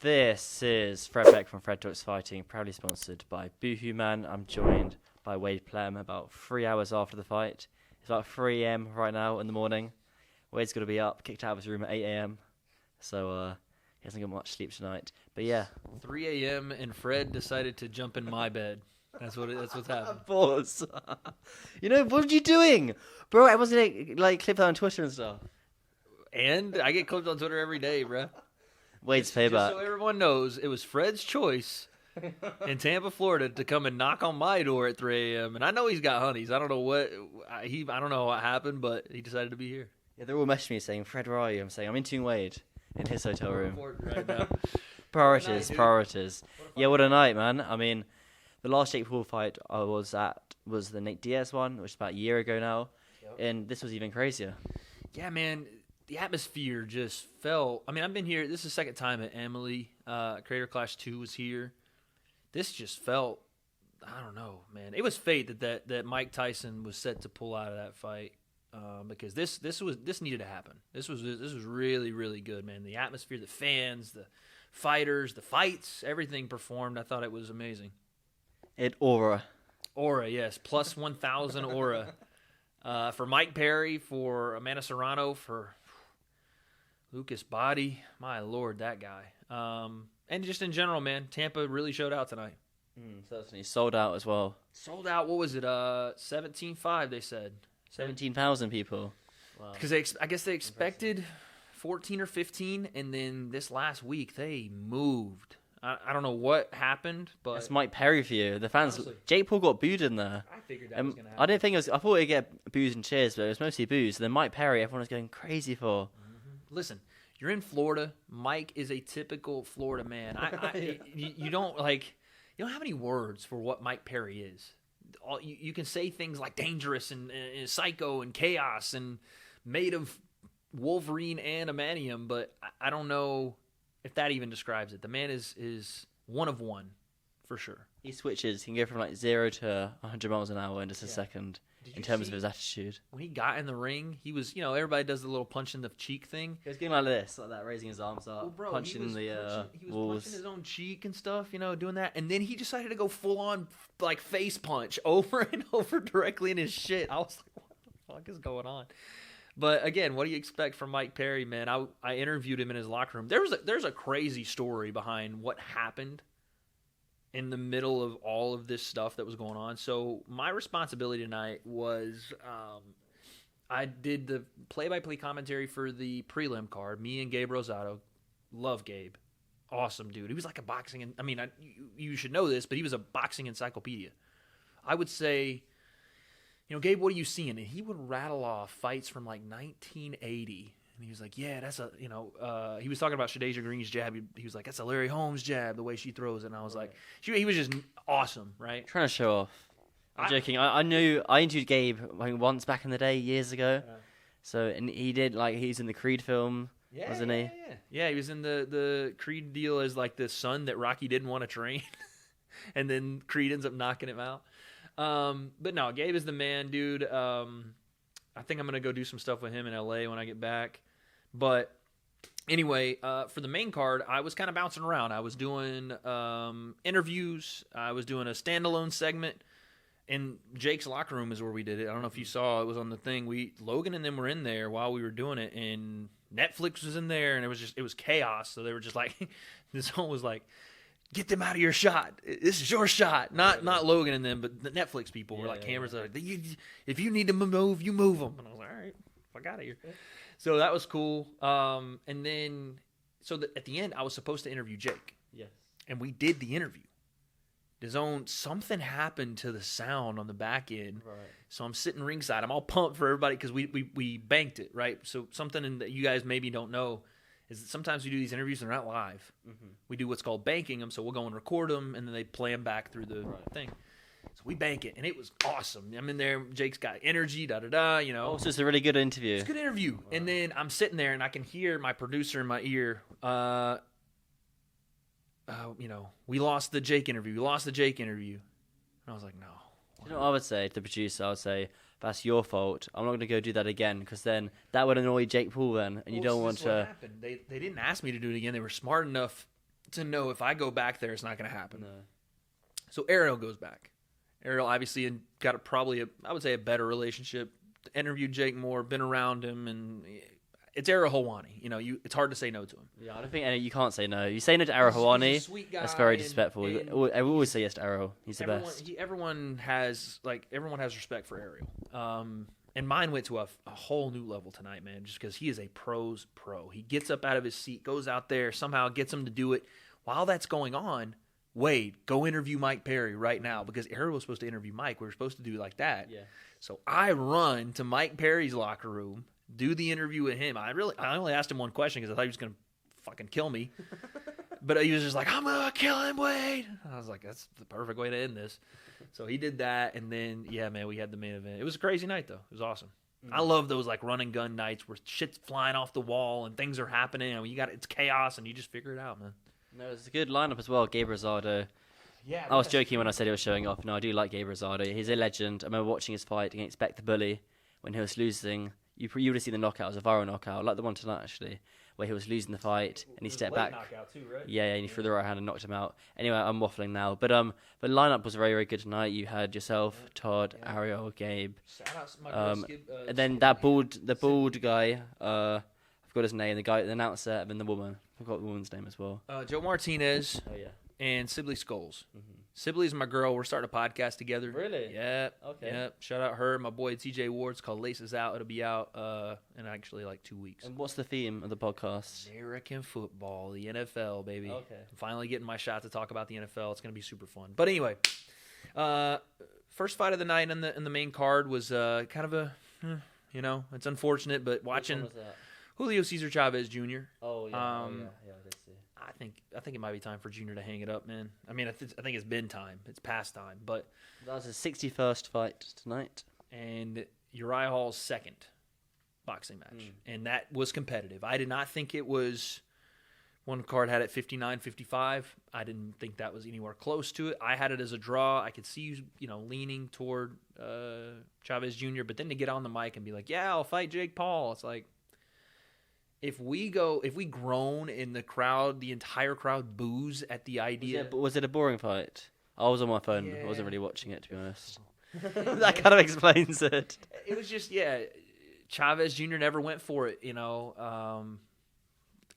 This is Fred Beck from Fred Talks Fighting, proudly sponsored by Boohoo Man. I'm joined by Wade Plem about 3 hours after the fight. It's about 3 a.m. right now in the morning. Wade's got to be up, kicked out of his room at 8 a.m. So he hasn't got much sleep tonight. But yeah. 3 a.m. and Fred decided to jump in my bed. That's what's happened. Pause. What are you doing? Bro, I wasn't clip that on Twitter and stuff. And I get clipped on Twitter every day, bro. Wade's Just payback. so everyone knows, it was Fred's choice in Tampa, Florida, to come and knock on my door at 3 a.m. And I know he's got honeys. I don't know what happened, but he decided to be here. Yeah, they're all messaging me saying, Fred, where are you? I'm saying, I'm interviewing Wade in his hotel room. Right now. Priorities. Yeah, what a night, man. I mean, the last Jake Paul fight I was at was the Nate Diaz one, which is about a year ago now. Yep. And this was even crazier. Yeah, man. The atmosphere just felt... I mean, I've been here... This is the second time at Emily. Creator Clash 2 was here. This just felt... I don't know, man. It was fate that Mike Tyson was set to pull out of that fight. Because this needed to happen. This was really, really good, man. The atmosphere, the fans, the fighters, the fights, everything performed. I thought it was amazing. Aura, yes. Plus 1,000 aura. For Mike Perry, for Amanda Serrano, for Lucas Body. My Lord, that guy. And just in general, man, Tampa really showed out tonight. Certainly. Sold out as well. Sold out, what was it? 17.5, they said. 17,000 people. Wow. Because I guess they expected 14 or 15, and then this last week they moved. I don't know what happened, but that's Mike Perry for you. The fans, honestly. Jake Paul got booed in there. I figured that was going to happen. I didn't think it was. I thought it'd get boos and cheers, but it was mostly boos. And then Mike Perry, everyone was going crazy for. Mm-hmm. Listen, you're in Florida. Mike is a typical Florida man. You don't have any words for what Mike Perry is. You can say things like dangerous and psycho and chaos and made of Wolverine and adamantium, but I don't know if that even describes it. The man is one of one, for sure. He switches. He can go from 0 to 100 miles an hour in just a second in terms of his attitude. When he got in the ring, he was, everybody does the little punch in the cheek thing. He was going like this, like that, raising his arms up, punching the walls. He was punching his own cheek and stuff, doing that. And then he decided to go full-on, face punch over and over directly in his shit. I was like, what the fuck is going on? But again, what do you expect from Mike Perry, man? I interviewed him in his locker room. There's a crazy story behind what happened in the middle of all of this stuff that was going on. So my responsibility tonight was I did the play-by-play commentary for the prelim card. Me and Gabe Rosado. Love Gabe. Awesome dude. He was like a boxing... you should know this, but he was a boxing encyclopedia. I would say... Gabe, what are you seeing? And he would rattle off fights from 1980. And he was like, yeah, that's a, he was talking about Shadeja Green's jab. He was like, that's a Larry Holmes jab, the way she throws it. And I was like, he was just awesome, right? Trying to show off. I'm joking. I interviewed Gabe once back in the day, years ago. Yeah. So, and he did, he's in the Creed film, wasn't he? Yeah, he was in the Creed deal as the son that Rocky didn't want to train. And then Creed ends up knocking him out. But no, Gabe is the man, dude. I think I'm going to go do some stuff with him in LA when I get back. But anyway, for the main card, I was kind of bouncing around. I was doing interviews. I was doing a standalone segment. In Jake's locker room is where we did it. I don't know if you saw, it was on the thing. Logan and them were in there while we were doing it, and Netflix was in there, and it was chaos. So they were just this one was like, get them out of your shot. This is your shot. Not Logan and them, but the Netflix people were cameras. Like, if you need to move, you move them. And I was like, all right, fuck out of here. So that was cool. And then, at the end, I was supposed to interview Jake. Yes. And we did the interview. Something happened to the sound on the back end. Right. So I'm sitting ringside. I'm all pumped for everybody because we banked it, right? So something that you guys maybe don't know is that sometimes we do these interviews and they're not live. Mm-hmm. We do what's called banking them, so we'll go and record them, and then they play them back through the thing. So we bank it, and it was awesome. I'm in there. Jake's got energy, da-da-da, Oh, so it's a really good interview. It's a good interview. Wow. And then I'm sitting there, and I can hear my producer in my ear, we lost the Jake interview. And I was like, no. You know what I would say to the producer? I would say, that's your fault. I'm not going to go do that again, because then that would annoy Jake Paul then, and you don't want to... What happened. They didn't ask me to do it again. They were smart enough to know if I go back there, it's not going to happen. No. So Ariel goes back. Ariel obviously got I would say a better relationship. Interviewed Jake more, been around him, and it's Ariel Helwani. It's hard to say no to him. Yeah, I don't think you can't say no. You say no to Ariel Helwani, He's a sweet guy, that's very disrespectful. I always say yes to Ariel. He's the best. Everyone has respect for Ariel. And mine went to a whole new level tonight, man, just because he is a pro's pro. He gets up out of his seat, goes out there, somehow gets him to do it. While that's going on, Wade, go interview Mike Perry right now, because Ariel was supposed to interview Mike. We were supposed to do like that. Yeah. So I run to Mike Perry's locker room, do the interview with him. I only asked him one question because I thought he was going to fucking kill me. But he was just like, I'm going to kill him, Wade. I was like, that's the perfect way to end this. So he did that, and then, yeah, man, we had the main event. It was a crazy night, though. It was awesome. Mm-hmm. I love those, like, run and gun nights where shit's flying off the wall and things are happening, and it's chaos, and you just figure it out, man. No, it's a good lineup as well. Gabe Rosado. Yeah, I was joking when I said he was showing off. No, I do like Gabe Rosado. He's a legend. I remember watching his fight against Beck the Bully when he was losing. You would have seen the knockout. It was a viral knockout, like the one tonight, actually, where he was losing the fight and he stepped back. Knockout too, right? Yeah, and he threw the right hand and knocked him out. Anyway, I'm waffling now. But the lineup was very, very good tonight. You had yourself, Todd, Ariel, Gabe. Shout out to my girl, Skip, and then the bald guy, I forgot his name, the announcer, and then the woman. I forgot the woman's name as well. Joe Martinez. Oh, yeah. And Sibley Skulls. Mm-hmm. Sibley's my girl. We're starting a podcast together. Really? Yep. Okay. Yep. Shout out her. My boy TJ Ward's called Laces Out. It'll be out in actually like 2 weeks. And what's the theme of the podcast? American football, the NFL, baby. Okay. I'm finally getting my shot to talk about the NFL. It's going to be super fun. But anyway, first fight of the night in the main card was kind of it's unfortunate, but watching Which one was that? Julio Cesar Chavez Jr. Oh, yeah. Yeah, I did see. I think it might be time for Junior to hang it up, man. I mean, I think it's been time. It's past time. But that was his 61st fight tonight. And Uriah Hall's second boxing match. And that was competitive. I did not think it was – one card had it 59-55. I didn't think that was anywhere close to it. I had it as a draw. I could see you, leaning toward Chavez Jr. But then to get on the mic and be like, yeah, I'll fight Jake Paul. It's like – if we groan in the crowd, the entire crowd boos at the idea. Was it a boring fight? I was on my phone. Yeah. I wasn't really watching it, to be honest. That kind of explains it. It was just, Chavez Jr. never went for it,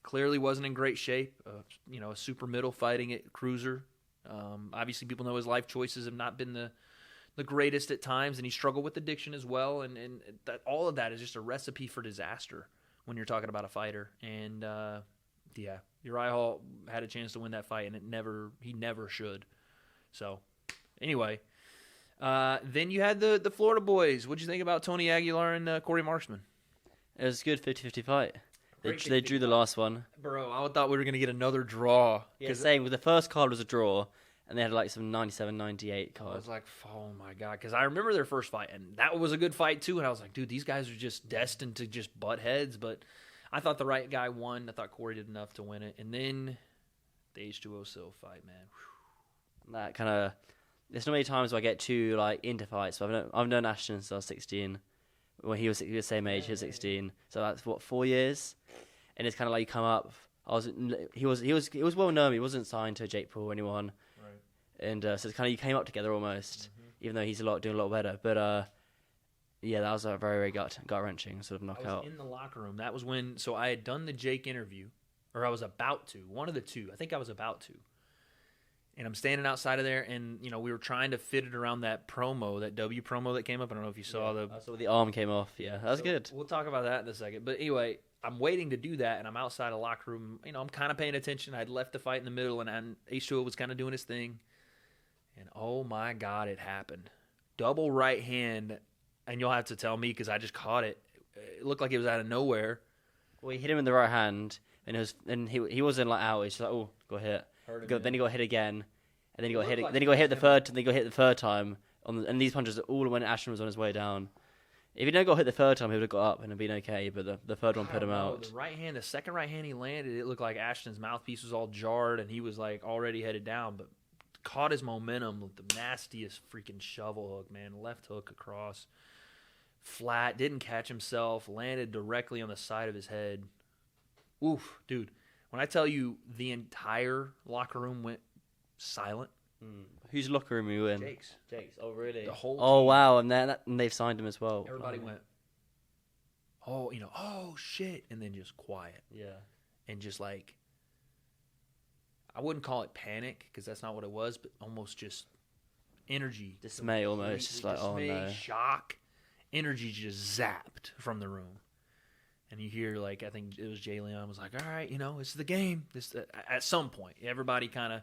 Clearly wasn't in great shape. A super middle fighting at cruiser. Obviously, people know his life choices have not been the greatest at times, and he struggled with addiction as well. And that all of that is just a recipe for disaster when you're talking about a fighter. And, Uriah Hall had a chance to win that fight, and he never should. So, anyway, then you had the Florida boys. What'd you think about Tony Aguilar and Corey Marksman? It was a good 50-50 fight. They drew the last one. Bro, I thought we were going to get another draw. Yeah, same. The first card was a draw, and they had like some 97-98 cards. I was like, oh my God. Because I remember their first fight, and that was a good fight too. And I was like, dude, these guys are just destined to just butt heads. But I thought the right guy won. I thought Corey did enough to win it. And then the H2O Sil fight, man. Whew. That kind of... There's not many times where I get too into fights. So I've known Ashton since I was 16. When he was the same age, he was 16. So that's, 4 years? And it's kind of like you come up... He was well known. He wasn't signed to Jake Paul or anyone. And so it's kind of you came up together almost, even though he's doing a lot better. But that was a very, very gut-wrenching sort of knockout. I was in the locker room. That was when, so I had done the Jake interview, or I was about to, one of the two. I think I was about to. And I'm standing outside of there, and we were trying to fit it around that promo, that W promo that came up. I don't know if you saw I saw the arm came off. Yeah, that was good. We'll talk about that in a second. But anyway, I'm waiting to do that, and I'm outside a locker room. I'm kind of paying attention. I'd left the fight in the middle, and H2O was kind of doing his thing. And oh my God, it happened. Double right hand, and you'll have to tell me because I just caught it. It looked like it was out of nowhere. Well, he hit him in the right hand, and he wasn't out. He's like, oh, got hit. Then he got hit again, and then he got hit. Then he got hit the third. Then he got hit the third time. And these punches are all when Ashton was on his way down. If he didn't got hit the third time, he would have got up and been okay. But the third one put him out. The right hand, the second right hand he landed, it looked like Ashton's mouthpiece was all jarred, and he was already headed down, but caught his momentum with the nastiest freaking shovel hook, man. Left hook across. Flat. Didn't catch himself. Landed directly on the side of his head. Oof, dude. When I tell you the entire locker room went silent. Whose locker room are you in? Jake's. Oh, really? The whole Oh, team. wow. And they've signed him as well. Everybody went, oh, shit. And then just quiet. Yeah. And just like, I wouldn't call it panic because that's not what it was, but almost just energy. Dismay almost. Just like, oh, no. Shock. Energy just zapped from the room. And you hear, like, I think it was Jay Leon was like, all right, it's the game. At some point, everybody kind of,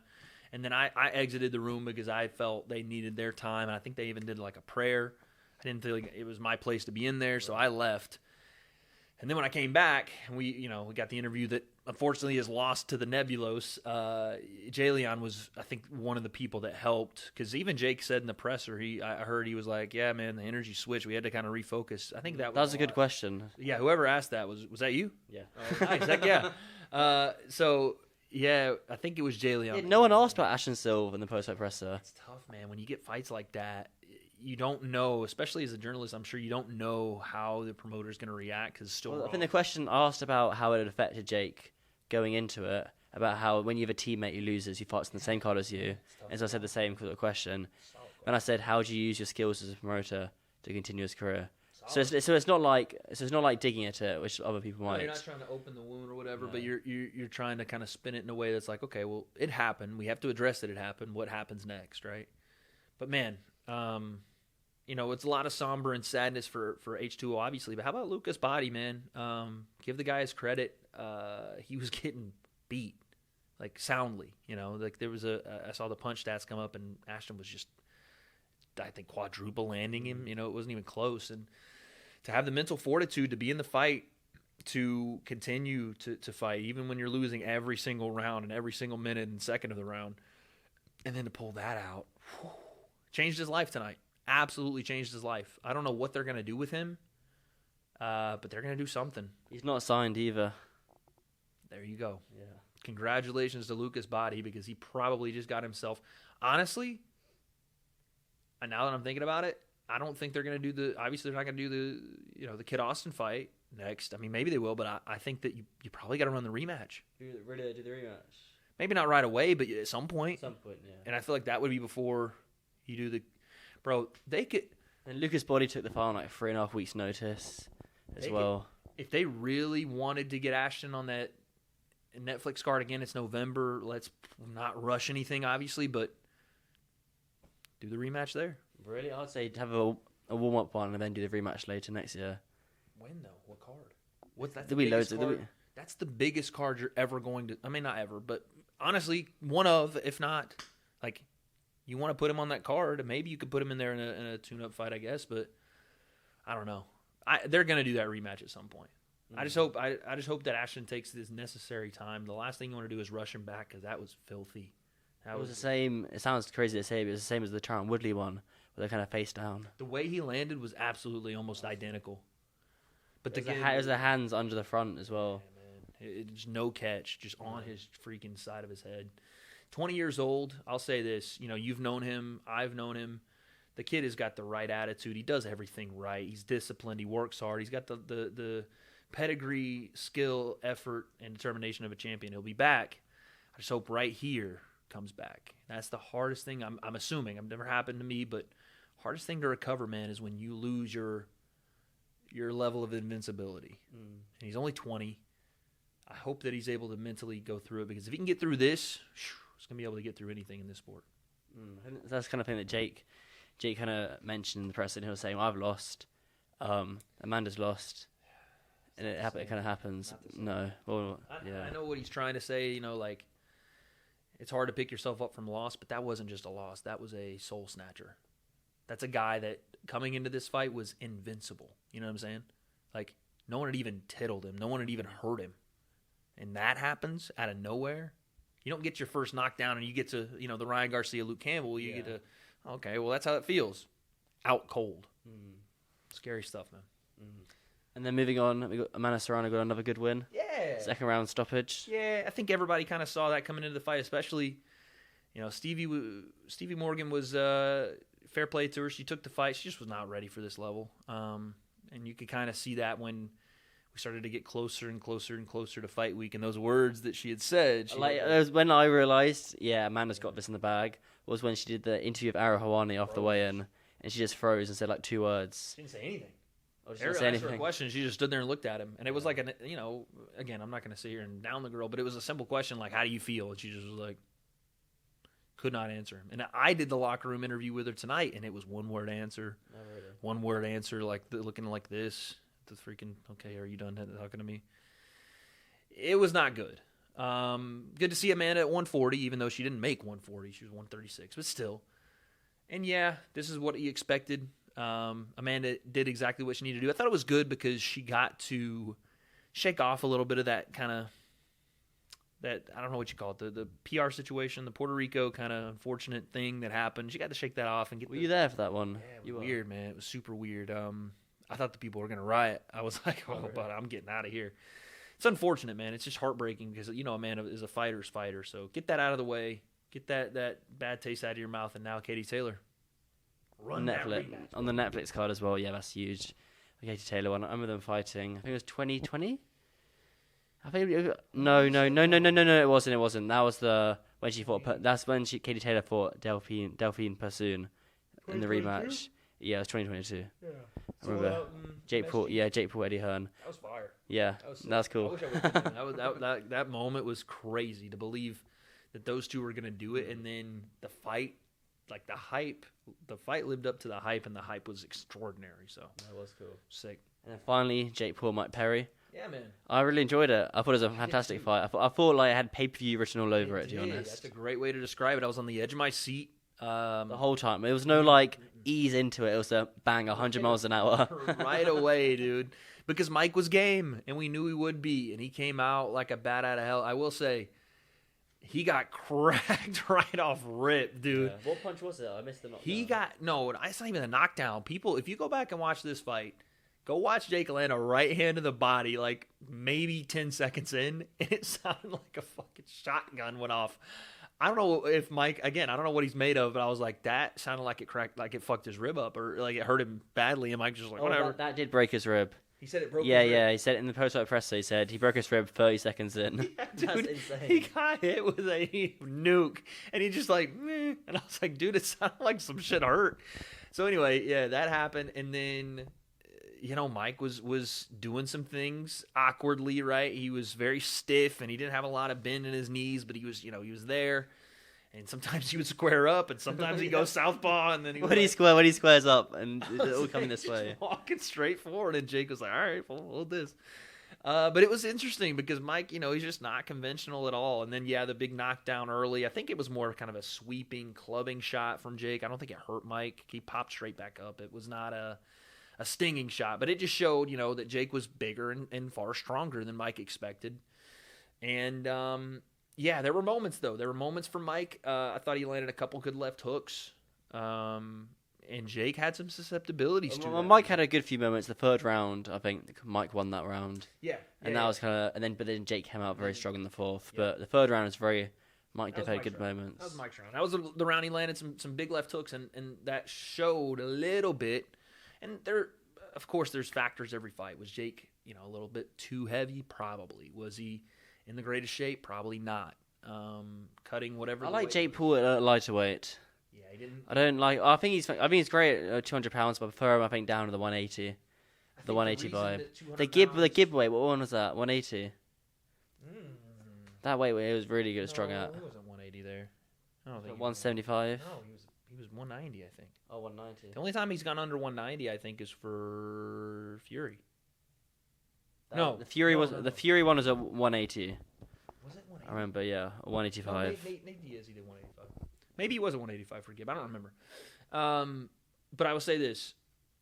and then I exited the room because I felt they needed their time. And I think they even did like a prayer. I didn't feel like it was my place to be in there, so I left. And then when I came back, and we got the interview that unfortunately is lost to the Nebulos. Jay Leon was, I think, one of the people that helped because even Jake said in the presser, I heard he was like, "Yeah, man, the energy switched. We had to kind of refocus." I think that was a good question. Yeah, whoever asked that was that you? Yeah. Oh, nice. Heck yeah. So yeah, I think it was Jay Leon. Yeah, no one asked about Ashton Silva in the post-fight presser. It's tough, man. When you get fights like that, you don't know, especially as a journalist, I'm sure you don't know how the promoter is going to react because it's still Well, raw. I think the question asked about how it had affected Jake going into it, about how when you have a teammate who loses, who fights on the same card as you, and so I said the same sort of question. And I said, how do you use your skills as a promoter to continue his career? So it's not like digging at it, which other people might. You're not trying to open the wound or whatever, but you're trying to kind of spin it in a way that's like, okay, well, it happened. We have to address that it happened. What happens next, right? But man, it's a lot of somber and sadness for H2O, obviously. But how about Lucas Body, man? Give the guy his credit. He was getting beat, like soundly. Like there was I saw the punch stats come up, and Ashton was just, I think, quadruple landing him. It wasn't even close. And to have the mental fortitude to be in the fight, to continue to fight, even when you're losing every single round and every single minute and second of the round, and then to pull that out, changed his life tonight. Absolutely changed his life. I don't know what they're going to do with him, but they're going to do something. He's not signed either. There you go. Yeah. Congratulations to Lucas Body because he probably just got himself. Honestly, and now that I'm thinking about it, I don't think they're going to do obviously they're not going to do the Kid Austin fight next. I mean, maybe they will, but I think that you probably got to run the rematch. Really do the rematch? Maybe not right away, but at some point. Some point, yeah. And I feel like that would be before you do the. Bro, they could. And Lucas Body took the file on like 3.5 weeks' notice as well. If they really wanted to get Ashton on that Netflix card again, it's November. Let's not rush anything, obviously, but do the rematch there. Really? I'd say have a warm-up one and then do the rematch later next year. When, though? What card? What's that? That's the biggest card you're ever going to. I mean, not ever, but honestly, one of, if not, like. You want to put him on that card, and maybe you could put him in there in a tune-up fight, I guess. But I don't know. They're going to do that rematch at some point. I just hope that Ashton takes this necessary time. The last thing you want to do is rush him back because that was filthy. It was the same. It sounds crazy to say, but it was the same as the Tyron Woodley one, where they kind of face down. The way he landed was absolutely almost identical. But it was the hands under the front as well. Yeah, man. It's no catch, just on his freaking side of his head. 20 years old, I'll say this, you've known him, I've known him. The kid has got the right attitude. He does everything right. He's disciplined. He works hard. He's got the pedigree, skill, effort, and determination of a champion. He'll be back. I just hope right here comes back. That's the hardest thing, I'm assuming. It's never happened to me, but hardest thing to recover, man, is when you lose your level of invincibility. And he's only 20. I hope that he's able to mentally go through it because if he can get through this, he's going to be able to get through anything in this sport. That's the kind of thing that Jake kind of mentioned in the press, and he was saying, I've lost, Amanda's lost, and it kind of happens. No. Well, yeah. I know what he's trying to say, like, it's hard to pick yourself up from loss, but that wasn't just a loss. That was a soul snatcher. That's a guy that coming into this fight was invincible. You know what I'm saying? Like, no one had even tittled him. No one had even hurt him. And that happens out of nowhere. You don't get your first knockdown and you get to, the Ryan Garcia, Luke Campbell. You get to, okay, well, that's how it feels. Out cold. Scary stuff, man. And then moving on, we got Amanda Serrano got another good win. Yeah. Second round stoppage. Yeah, I think everybody kind of saw that coming into the fight, especially, Stevie Morgan was fair play to her. She took the fight. She just was not ready for this level. And you could kind of see that when we started to get closer and closer and closer to fight week, and those words that she had said. It was when I realised, Amanda's got this in the bag, was when she did the interview with Ara Hawani after the weigh-in, and she just froze and said like 2 words. She didn't say anything. Oh, she didn't say Asked her a anything. question. She just stood there and looked at him, and it was like again, I'm not going to sit here and down the girl, but it was a simple question like, "How do you feel?" And she just was like, could not answer him. And I did the locker room interview with her tonight, and it was one word answer. Not really. One word answer, like looking like this. The freaking, okay, are you done talking to me? It was not good. Good to see Amanda at 140, even though she didn't make 140. She was 136, but still. And yeah, this is what you expected. Amanda did exactly what she needed to do. I thought it was good because she got to shake off a little bit of that kind of, that, I don't know what you call it, the PR situation, the Puerto Rico kind of unfortunate thing that happened. She got to shake that off and get. Were you there for that one? Yeah, it was weird, man. It was super weird. I thought the people were going to riot. I was like, but I'm getting out of here. It's unfortunate, man. It's just heartbreaking because, Amanda is a fighter's fighter. So get that out of the way. Get that bad taste out of your mouth. And now Katie Taylor. On the Netflix card as well. Yeah, that's huge. The Katie Taylor one. I remember them fighting. I think it was 2020. I think no. It wasn't. That was when she fought. That's when Katie Taylor fought Delphine Pursoon in the rematch. Yeah, it was 2022. Yeah. I remember Jake Paul, Eddie Hearn. That was fire. Yeah, that's cool. I wish I would that moment was crazy to believe that those two were gonna do it, and then the fight, like the fight lived up to the hype, and the hype was extraordinary. So that was cool. Sick. And then finally, Jake Paul, Mike Perry. Yeah, man. I really enjoyed it. I thought it was a fantastic fight. I thought like it had pay-per-view written all over it. To be honest, that's a great way to describe it. I was on the edge of my seat. The whole time. It was no like ease into it. It was a bang, 100 miles an hour. Right away, dude. Because Mike was game, and we knew he would be, and he came out like a bat out of hell. I will say, he got cracked right off rip, dude. Yeah. What punch was it? I missed the knockdown. It's not even a knockdown. People, if you go back and watch this fight, go watch Jake land a right hand to the body like maybe 10 seconds in, and it sounded like a fucking shotgun went off. I don't know if Mike, again, I don't know what he's made of, but I was like, that sounded like it cracked, like it fucked his rib up, or like it hurt him badly, and Mike's just like, whatever. That did break his rib. He said it broke his rib? Yeah, he said it in the post-fight presser, he said he broke his rib 30 seconds in. Yeah, dude, that's insane. He got hit with a nuke, and he just like, meh, and I was like, dude, it sounded like some shit hurt. So anyway, yeah, that happened, and then, Mike was doing some things awkwardly, right? He was very stiff, and he didn't have a lot of bend in his knees, but he was there. And sometimes he would square up, and sometimes he'd go southpaw, and then he when he squares up, and it's all coming this way. Walking straight forward, and Jake was like, all right, we'll hold this. But it was interesting because Mike, he's just not conventional at all. And then, the big knockdown early. I think it was more kind of a sweeping, clubbing shot from Jake. I don't think it hurt Mike. He popped straight back up. It was not a stinging shot, but it just showed, that Jake was bigger and far stronger than Mike expected. And, there were moments, though. There were moments for Mike. I thought he landed a couple good left hooks. And Jake had some susceptibilities to it. Mike had a good few moments. The third round, I think Mike won that round. And that was kind of, but then Jake came out very strong in the fourth. But the third round was Mike did have good moments. That was Mike's round. That was the round he landed some big left hooks, and that showed a little bit. And of course, there's factors every fight. Was Jake, a little bit too heavy? Probably. Was he in the greatest shape? Probably not. Cutting whatever. I like Jake Paul at lighter weight. Yeah, he didn't. I don't like. I think he's great at 200 pounds, but I prefer him. I think down to the 180. The 185. The giveaway. What one was that? 180. That weight it was really good, strong at. He wasn't 180 there. I don't think 175. No, he was 190, I think. Oh, 190. The only time he's gone under 190, I think, is for Fury. The Fury one was a 180. Was it 180? I remember, yeah, 185. No, Nate Diaz, he did 185. Maybe he was a 185 for Gibb. I don't remember. But I will say this.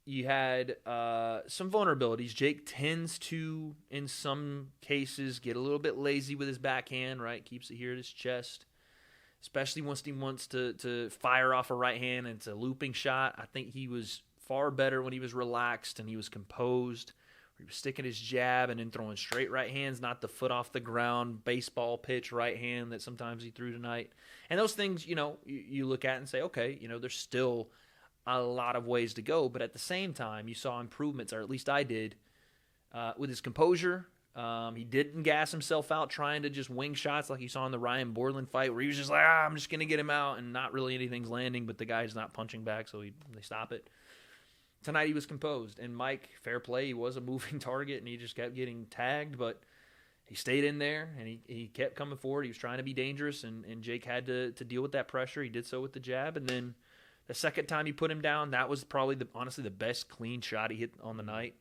You had some vulnerabilities. Jake tends to, in some cases, get a little bit lazy with his backhand, right? Keeps it here at his chest. Especially once he wants to fire off a right hand and it's a looping shot. I think he was far better when he was relaxed and he was composed. He was sticking his jab and then throwing straight right hands, not the foot off the ground, baseball pitch right hand that sometimes he threw tonight. And those things, you look at and say, okay, there's still a lot of ways to go. But at the same time, you saw improvements, or at least I did, with his composure. He didn't gas himself out trying to just wing shots like you saw in the Ryan Borland fight where he was just like, I'm just going to get him out, and not really anything's landing, but the guy's not punching back, so they stop it. Tonight he was composed, and Mike, fair play, he was a moving target, and he just kept getting tagged, but he stayed in there, and he kept coming forward. He was trying to be dangerous, and Jake had to deal with that pressure. He did so with the jab, and then the second time he put him down, that was probably, honestly, the best clean shot he hit on the night.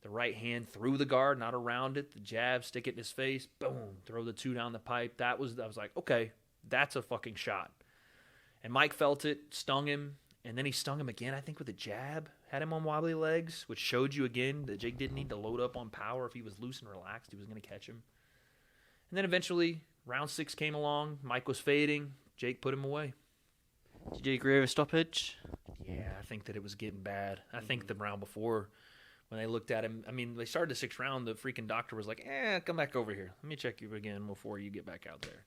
The right hand through the guard, not around it. The jab, stick it in his face, boom, throw the 2 down the pipe. I was like, okay, that's a fucking shot. And Mike felt it, stung him, and then he stung him again, I think, with a jab. Had him on wobbly legs, which showed you again that Jake didn't need to load up on power. If he was loose and relaxed, he was going to catch him. And then eventually, round 6 came along. Mike was fading. Jake put him away. Did you agree with a stoppage? Yeah, I think that it was getting bad. I think the round before, when they looked at him, I mean, they started the 6th round, the freaking doctor was like, come back over here. Let me check you again before you get back out there.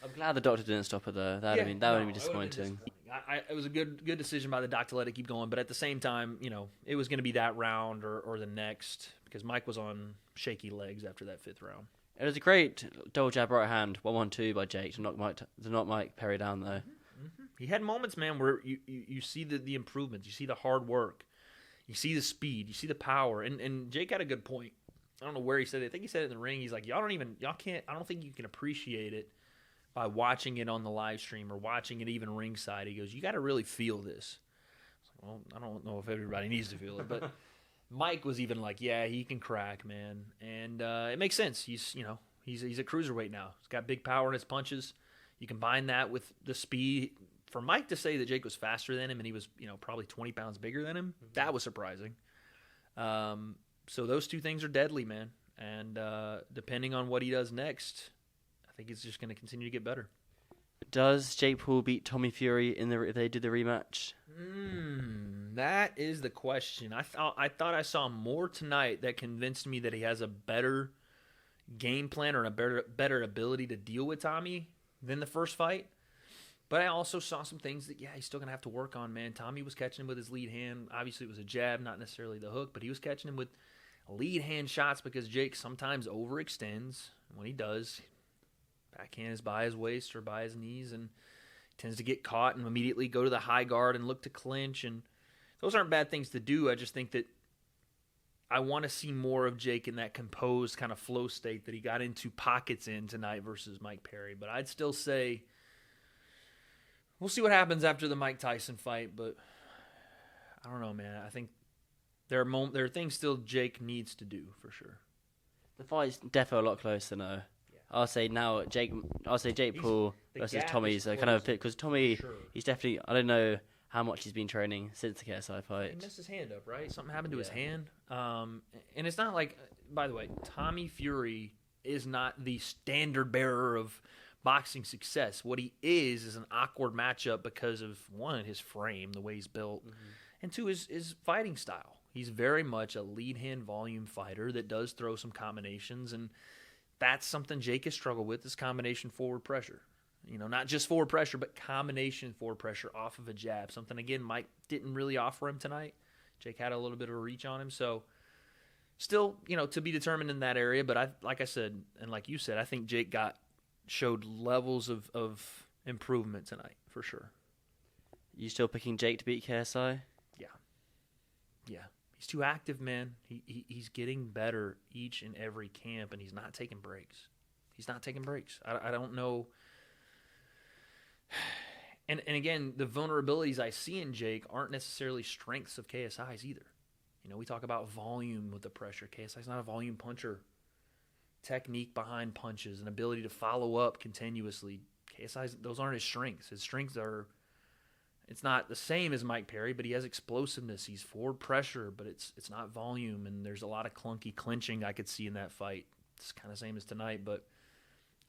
I'm glad the doctor didn't stop it, though. That would have been disappointing. It was a good decision by the doc to let it keep going, but at the same time, it was going to be that round or the next, because Mike was on shaky legs after that 5th round. It was a great double jab right hand, 1-1-2 by Jake to knock Mike Perry down, though. Mm-hmm. He had moments, man, where you see the improvements, you see the hard work, you see the speed, you see the power, and Jake had a good point. I don't know where he said it. I think he said it in the ring. He's like, I don't think you can appreciate it by watching it on the live stream or watching it even ringside. He goes, you got to really feel this. I was like, well, I don't know if everybody needs to feel it, but Mike was even like, yeah, he can crack, man. And it makes sense. He's a cruiserweight now. He's got big power in his punches. You combine that with the speed. For Mike to say that Jake was faster than him and he was, probably 20 pounds bigger than him, that was surprising. So those 2 things are deadly, man. And depending on what he does next, I think it's just going to continue to get better. Does Jake Paul beat Tommy Fury if they do the rematch? That is the question. I thought I saw more tonight that convinced me that he has a better game plan or a better ability to deal with Tommy than the first fight. But I also saw some things that, he's still going to have to work on, man. Tommy was catching him with his lead hand. Obviously, it was a jab, not necessarily the hook, but he was catching him with lead hand shots because Jake sometimes overextends. When he does, backhand is by his waist or by his knees and tends to get caught and immediately go to the high guard and look to clinch. And those aren't bad things to do. I just think that I want to see more of Jake in that composed kind of flow state that he got into pockets in tonight versus Mike Perry. But I'd still say we'll see what happens after the Mike Tyson fight. But I don't know, man. I think there are things still Jake needs to do for sure. The fight's definitely a lot closer now. I'll say Jake Paul versus Tommy's kind of a pick because Tommy, he's definitely, I don't know how much he's been training since the KSI fight. He messed his hand up, right? Something happened to his hand. And it's not like, by the way, Tommy Fury is not the standard bearer of boxing success. What he is an awkward matchup because of, 1, his frame, the way he's built, and 2, his fighting style. He's very much a lead hand volume fighter that does throw some combinations, and that's something Jake has struggled with, is combination forward pressure. Not just forward pressure, but combination forward pressure off of a jab. Something, again, Mike didn't really offer him tonight. Jake had a little bit of a reach on him. So still, to be determined in that area. But like I said, and like you said, I think Jake showed levels of improvement tonight for sure. You still picking Jake to beat KSI? Yeah. He's too active, man. He's getting better each and every camp, and he's not taking breaks. I don't know. And again, the vulnerabilities I see in Jake aren't necessarily strengths of KSI's either. We talk about volume with the pressure. KSI's not a volume puncher. Technique behind punches and ability to follow up continuously. KSI's, those aren't his strengths. His strengths are, it's not the same as Mike Perry, but he has explosiveness. He's forward pressure, but it's not volume, and there's a lot of clunky clinching I could see in that fight. It's kind of same as tonight, but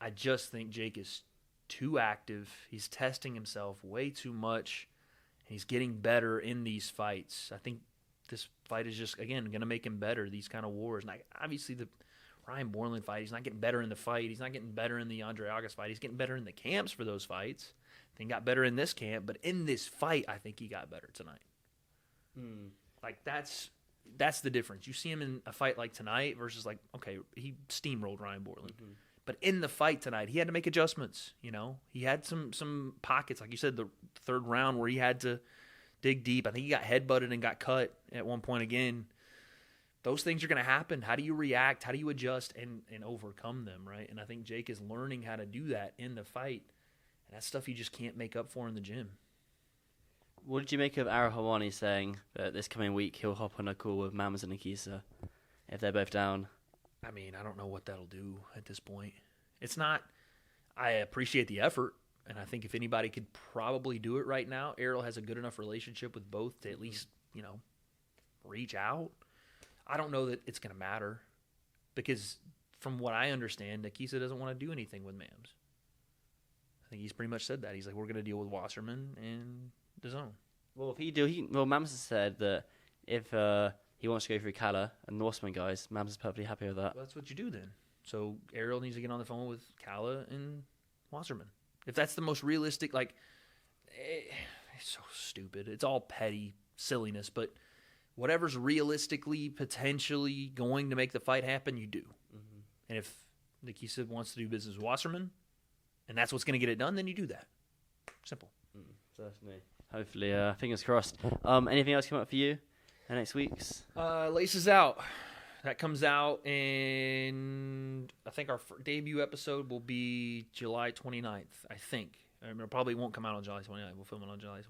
I just think Jake is too active. He's testing himself way too much. He's getting better in these fights. I think this fight is just, again, going to make him better, these kind of wars. And obviously the Ryan Borland fight, he's not getting better in the fight. He's not getting better in the Andre August fight. He's getting better in the camps for those fights. He got better in this camp, but in this fight, I think he got better tonight. Like, that's that's the difference. You see him in a fight like tonight versus like, okay, he steamrolled Ryan Borland. Mm-hmm. But in the fight tonight, he had to make adjustments, you know. He had some pockets, like you said, the third round where he had to dig deep. I think he got headbutted and got cut at one point again. Those things are going to happen. How do you react? How do you adjust and overcome them, right? And I think Jake is learning how to do that in the fight. And that's stuff you just can't make up for in the gym. What did you make of Arahawani saying that this coming week he'll hop on a call with Mams and Nikisa if they're both down? I mean, I don't know what that'll do at this point. It's not – I appreciate the effort, and I think if anybody could probably do it right now, Errol has a good enough relationship with both to at least, you know, reach out. I don't know that it's going to matter because from what I understand, Nikisa doesn't want to do anything with Mams. I think he's pretty much said that. He's like, we're going to deal with Wasserman and DAZN. Well, if Mams has said that if he wants to go through Kala and the Wasserman guys, Mams is perfectly happy with that. Well, that's what you do then. So Errol needs to get on the phone with Kala and Wasserman. If that's the most realistic, like, it's so stupid. It's all petty silliness, but whatever's realistically, potentially going to make the fight happen, you do. Mm-hmm. And if Nikisa wants to do business with Wasserman, and that's what's going to get it done, then you do that. Simple. Certainly. Hopefully, fingers crossed. Anything else come up for you in next week's? Laces Out. That comes out, and I think our debut episode will be July 29th, I think. It probably won't come out on July 29th. We'll film it on July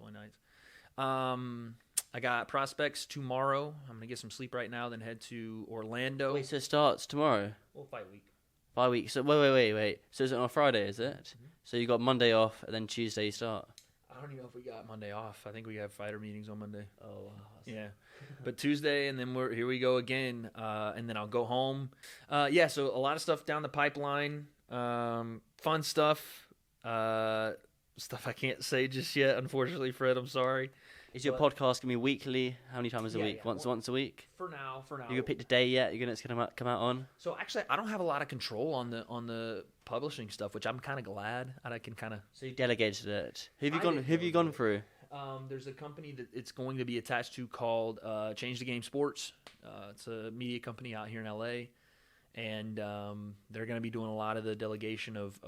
29th. I got prospects tomorrow. I'm going to get some sleep right now, then head to Orlando. Wait, so it starts tomorrow? Well, fight week. 5 weeks. So wait. So is it on a Friday, is it? Mm-hmm. So you got Monday off, and then Tuesday you start? I don't even know if we got Monday off. I think we have fighter meetings on Monday. Oh, wow. Yeah. But Tuesday, and then here we go again, and then I'll go home. So a lot of stuff down the pipeline. Fun stuff. Stuff I can't say just yet, unfortunately, Fred. I'm sorry. Is your podcast going to be weekly? How many times a week? Yeah. Once a week? For now. You picked a day yet? It's going to come out on? So actually, I don't have a lot of control on the publishing stuff, which I'm kind of glad. I can kind of. So you delegated it. Who have you gone through? There's a company that it's going to be attached to called Change the Game Sports. It's a media company out here in LA, and they're going to be doing a lot of the delegation of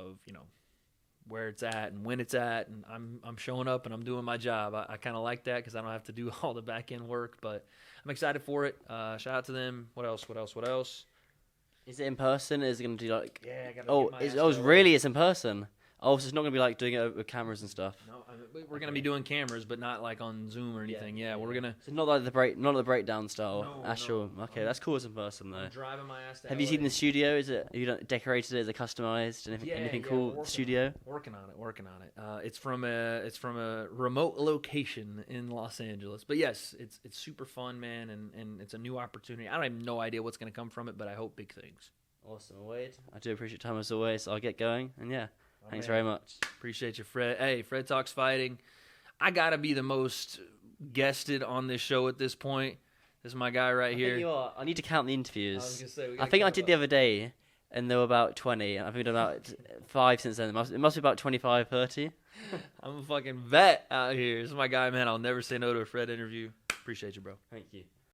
where it's at and when it's at, and I'm showing up and I'm doing my job. I kind of like that because I don't have to do all the back end work, but I'm excited for it. Shout out to them. What else? Is it in person? Is it going to do like? Yeah, I gotta really? It's in person. Oh, so it's not going to be like doing it with cameras and stuff. No, we're going to be doing cameras, but not like on Zoom or anything. Yeah, we're gonna. So not like the breakdown style. No, Actual. No. Okay, that's cool. It's in person though. I'm driving my ass to Have LA. you seen the studio? Have you decorated it? Is it customized? Anything cool? The studio. Working on it. It's from a remote location in Los Angeles. But yes, it's super fun, man, and it's a new opportunity. I don't have no idea what's going to come from it, but I hope big things. Awesome, Wade. I do appreciate your time as always. I'll get going, and yeah. Thanks very much. Appreciate you, Fred. Hey, Fred Talks Fighting. I got to be the most guested on this show at this point. This is my guy right here. I think you are. I need to count the interviews. I was gonna say, I think I did the other day, and there were about 20. I think we've done about 5 since then. It must be about 25, 30. I'm a fucking vet out here. This is my guy, man. I'll never say no to a Fred interview. Appreciate you, bro. Thank you.